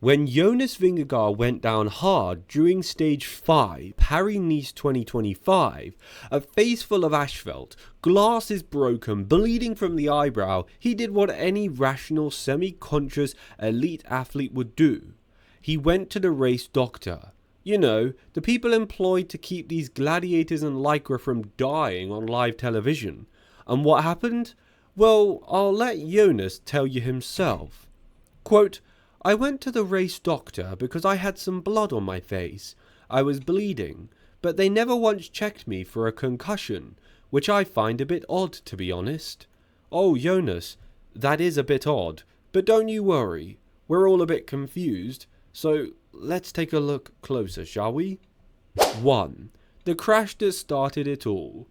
When Jonas Vingegaard went down hard during stage 5, Paris-Nice 2025, a face full of asphalt, glasses broken, bleeding from the eyebrow, he did what any rational, semi-conscious elite athlete would do. He went to the race doctor. You know, the people employed to keep these gladiators in Lycra from dying on live television. And what happened? Well, I'll let Jonas tell you himself. Quote, I went to the race doctor because I had some blood on my face. I was bleeding, but they never once checked me for a concussion, which I find a bit odd, to be honest. Oh, Jonas, that is a bit odd, but don't you worry. We're all a bit confused, so let's take a look closer, shall we? 1. The crash that started it all.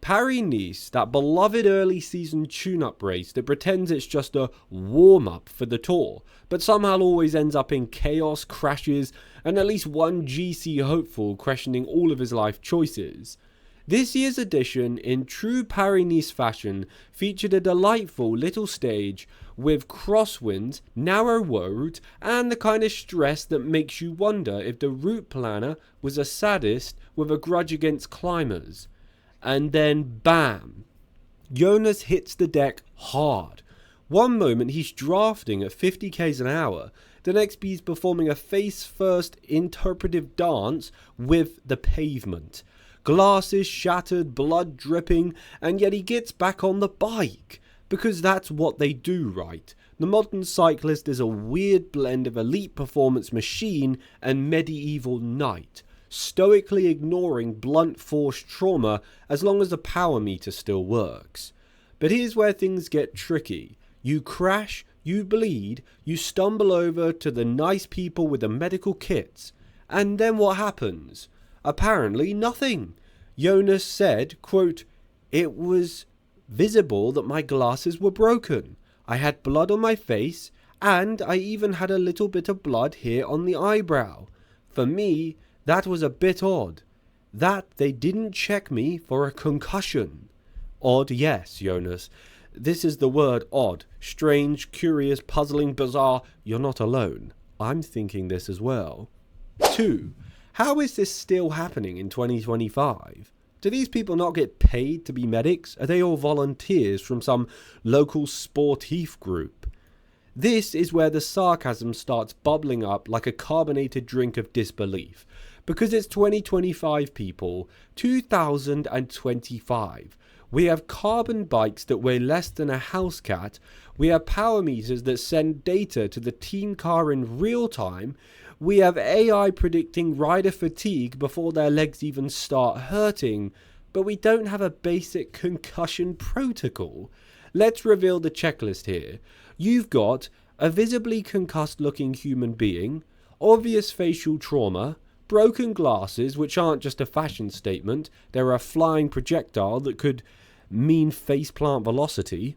Paris-Nice, that beloved early season tune-up race that pretends it's just a warm-up for the Tour, but somehow always ends up in chaos, crashes, and at least one GC hopeful questioning all of his life choices. This year's edition, in true Paris-Nice fashion, featured a delightful little stage with crosswinds, narrow roads, and the kind of stress that makes you wonder if the route planner was a sadist with a grudge against climbers. And then bam, Jonas hits the deck hard. One moment he's drafting at 50 k's an hour, the next he's performing a face-first interpretive dance with the pavement. Glasses shattered, blood dripping, and yet he gets back on the bike. Because that's what they do, right? The modern cyclist is a weird blend of elite performance machine and medieval knight, stoically ignoring blunt force trauma as long as the power meter still works. But here's where things get tricky. You crash, you bleed, you stumble over to the nice people with the medical kits, and then what happens? Apparently nothing. Jonas said, quote, it was visible that my glasses were broken. I had blood on my face, and I even had a little bit of blood here on the eyebrow. For me, that was a bit odd. That they didn't check me for a concussion. Odd, yes, Jonas. This is the word odd. Strange, curious, puzzling, bizarre. You're not alone. I'm thinking this as well. 2. How is this still happening in 2025? Do these people not get paid to be medics? Are they all volunteers from some local sportif group? This is where the sarcasm starts bubbling up like a carbonated drink of disbelief. Because it's 2025, people. 2025. We have carbon bikes that weigh less than a house cat. We have power meters that send data to the team car in real time. We have AI predicting rider fatigue before their legs even start hurting. But we don't have a basic concussion protocol. Let's reveal the checklist here. You've got a visibly concussed looking human being, obvious facial trauma, broken glasses, which aren't just a fashion statement, they're a flying projectile that could mean faceplant velocity,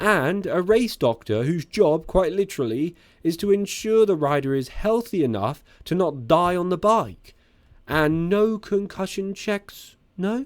and a race doctor whose job, quite literally, is to ensure the rider is healthy enough to not die on the bike. And no concussion checks? No?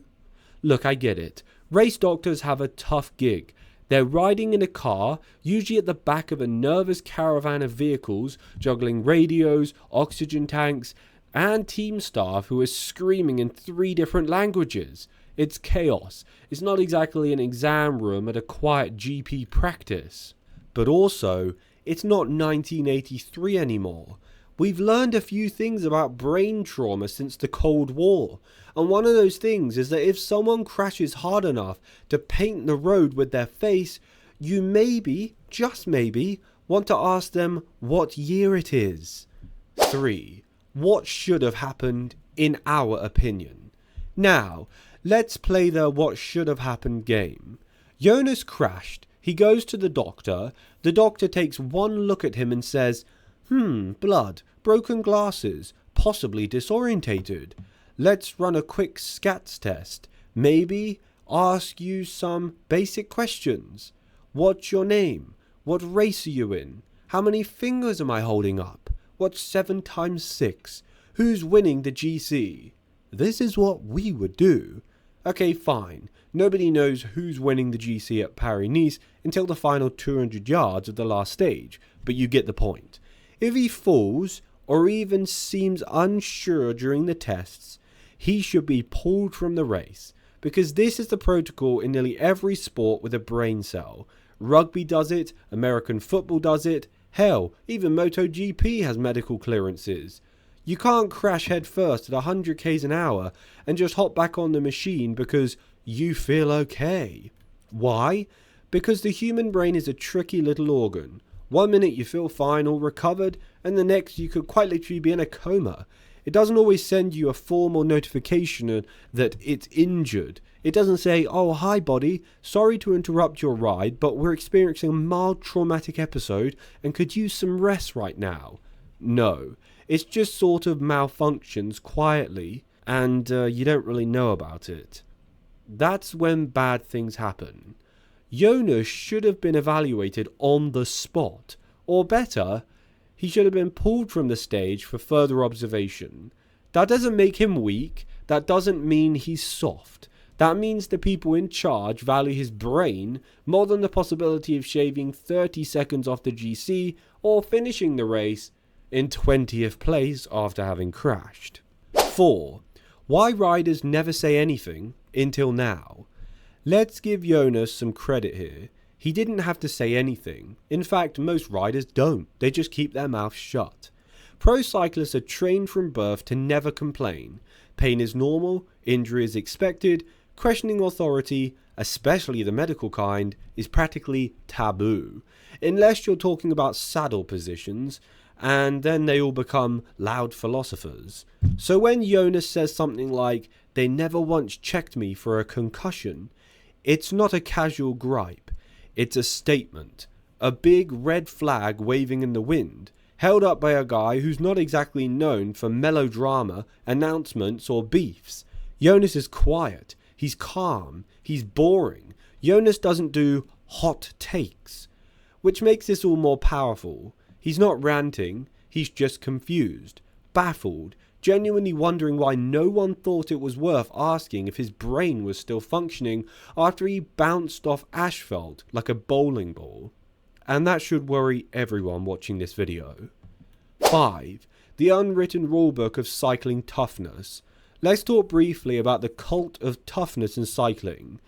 Look, I get it. Race doctors have a tough gig. They're riding in a car, usually at the back of a nervous caravan of vehicles, juggling radios, oxygen tanks, and team staff who are screaming in 3 different languages. It's chaos. It's not exactly an exam room at a quiet GP practice. But also, it's not 1983 anymore. We've learned a few things about brain trauma since the Cold War. And one of those things is that if someone crashes hard enough to paint the road with their face, you maybe, just maybe, want to ask them what year it is. 3. What should have happened in our opinion? Now, let's play the what should have happened game. Jonas crashed. He goes to the doctor. The doctor takes one look at him and says, blood, broken glasses, possibly disorientated. Let's run a quick SCATS test. Maybe ask you some basic questions. What's your name? What race are you in? How many fingers am I holding up? What's 7 times 6? Who's winning the GC? This is what we would do. Okay, fine. Nobody knows who's winning the GC at Paris-Nice until the final 200 yards of the last stage, but you get the point. If he falls or even seems unsure during the tests, he should be pulled from the race, because this is the protocol in nearly every sport with a brain cell. Rugby does it, American football does it, hell, even MotoGP has medical clearances. You can't crash head first at 100 k's an hour and just hop back on the machine because you feel okay. Why? Because the human brain is a tricky little organ. One minute you feel fine or recovered, and the next you could quite literally be in a coma. It doesn't always send you a formal notification that it's injured. It doesn't say, "Oh, hi body, sorry to interrupt your ride, but we're experiencing a mild traumatic episode and could use some rest right now." No, it's just sort of malfunctions quietly, and you don't really know about it. That's when bad things happen. Jonas should have been evaluated on the spot, or better, he should have been pulled from the stage for further observation. That doesn't make him weak, that doesn't mean he's soft. That means the people in charge value his brain more than the possibility of shaving 30 seconds off the GC or finishing the race in 20th place after having crashed. 4. Why riders never say anything until now. Let's give Jonas some credit here. He didn't have to say anything. In fact, most riders don't. They just keep their mouths shut. Pro cyclists are trained from birth to never complain. Pain is normal, injury is expected, questioning authority, especially the medical kind, is practically taboo. Unless you're talking about saddle positions, and then they all become loud philosophers. So when Jonas says something like, "They never once checked me for a concussion," it's not a casual gripe. It's a statement. A big red flag waving in the wind, held up by a guy who's not exactly known for melodrama, announcements or beefs. Jonas is quiet. He's calm. He's boring. Jonas doesn't do hot takes, which makes this all more powerful. He's not ranting. He's just confused, baffled, genuinely wondering why no one thought it was worth asking if his brain was still functioning after he bounced off asphalt like a bowling ball. And that should worry everyone watching this video. 5. The unwritten rulebook of cycling toughness. Let's talk briefly about the cult of toughness in cycling.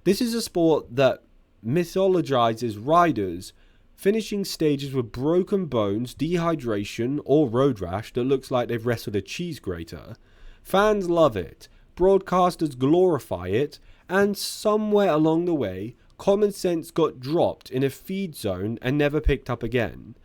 This is a sport that mythologizes riders finishing stages with broken bones, dehydration, or road rash that looks like they've wrestled a cheese grater. Fans love it, broadcasters glorify it, and somewhere along the way, common sense got dropped in a feed zone and never picked up again.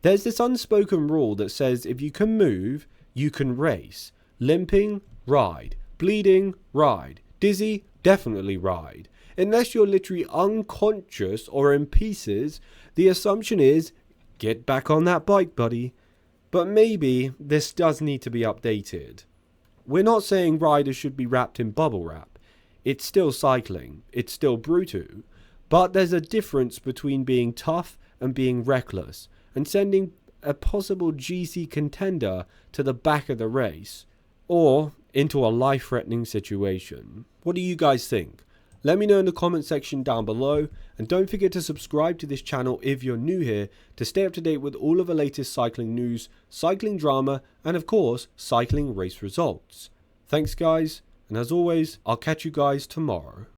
There's this unspoken rule that says if you can move, you can race. Limping, ride. Bleeding, ride. Dizzy, definitely ride. Unless you're literally unconscious or in pieces, the assumption is, get back on that bike, buddy. But maybe this does need to be updated. We're not saying riders should be wrapped in bubble wrap. It's still cycling. It's still brutal. But there's a difference between being tough and being reckless, and sending a possible GC contender to the back of the race, or into a life-threatening situation. What do you guys think? Let me know in the comment section down below, and don't forget to subscribe to this channel if you're new here to stay up to date with all of the latest cycling news, cycling drama, and of course, cycling race results. Thanks guys, and as always, I'll catch you guys tomorrow.